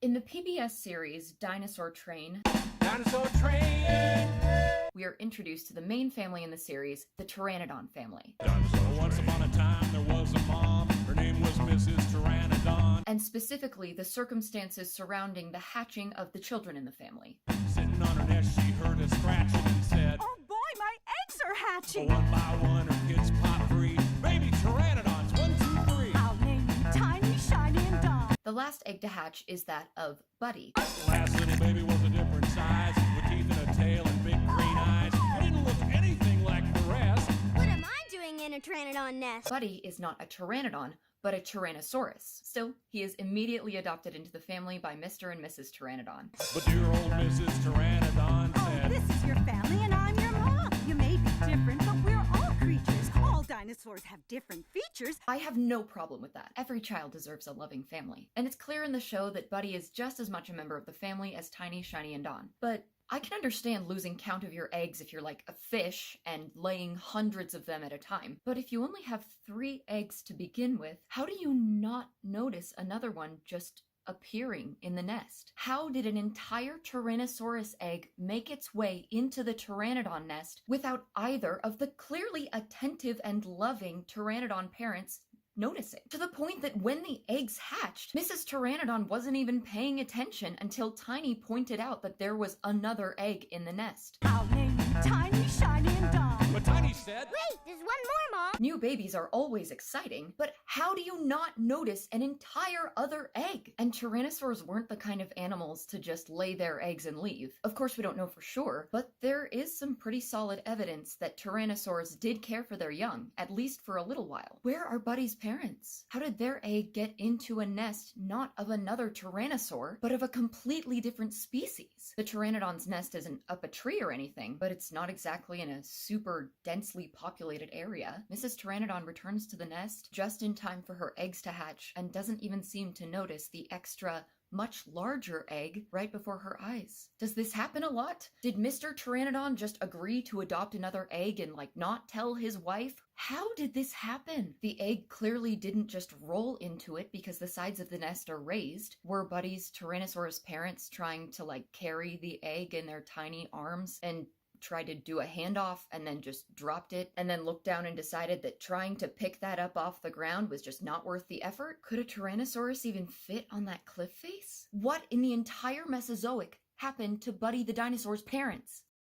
In the PBS series Dinosaur Train, we are introduced to the main family in the series, the Pteranodon family. Once upon a time there was a mom, her name was Mrs. Pteranodon. And specifically the circumstances surrounding the hatching of the children in the family. Sitting on her nest she heard a scratching and said, "Oh boy, my eggs are hatching!" One by one her kids pop free. Baby Pteranodons, 1, 2, 3. I'll name you Tiny, Shiny, and Dawn. The last egg to hatch is that of Buddy. The last little baby was a different size, with teeth and a tail and big green eyes. He didn't look anything like the rest. What am I doing in a Pteranodon nest? Buddy is not a Pteranodon, but a Tyrannosaurus. Still, he is immediately adopted into the family by Mr. and Mrs. Pteranodon. But dear old Mrs. Pteranodon Oh, said, this is your family and I'm your mom. You may be different, but we're all creatures. All dinosaurs have different features. I have no problem with that. Every child deserves a loving family. And it's clear in the show that Buddy is just as much a member of the family as Tiny, Shiny, and Dawn. But I can understand losing count of your eggs if you're like a fish and laying hundreds of them at a time. But if you only have 3 eggs to begin with, how do you not notice another one just appearing in the nest? How did an entire Tyrannosaurus egg make its way into the Pteranodon nest without either of the clearly attentive and loving Pteranodon parents noticing? To the point that when the eggs hatched, Mrs. Pteranodon wasn't even paying attention until Tiny pointed out that there was another egg in the nest. I'll name you Tiny, Shiny, and Dawn. but Tiny said, Wait, there's one more, Mom. New babies are always exciting, but how do you not notice an entire other egg? And tyrannosaurs weren't the kind of animals to just lay their eggs and leave. Of course, we don't know for sure, but there is some pretty solid evidence that tyrannosaurs did care for their young, at least for a little while. Where are Buddy's parents? How did their egg get into a nest not of another tyrannosaur, but of a completely different species? The pteranodon's nest isn't up a tree or anything, but it's not exactly in a super densely populated area. Mrs. Pteranodon returns to the nest just in time for her eggs to hatch and doesn't even seem to notice the extra much larger egg right before her eyes. Does this happen a lot? Did Mr. Pteranodon just agree to adopt another egg and not tell his wife? How did this happen? The egg clearly didn't just roll into it because the sides of the nest are raised. Were Buddy's Tyrannosaurus parents trying to carry the egg in their tiny arms and tried to do a handoff and then just dropped it and then looked down and decided that trying to pick that up off the ground was just not worth the effort? Could a Tyrannosaurus even fit on that cliff face? What in the entire Mesozoic happened to Buddy the dinosaur's parents?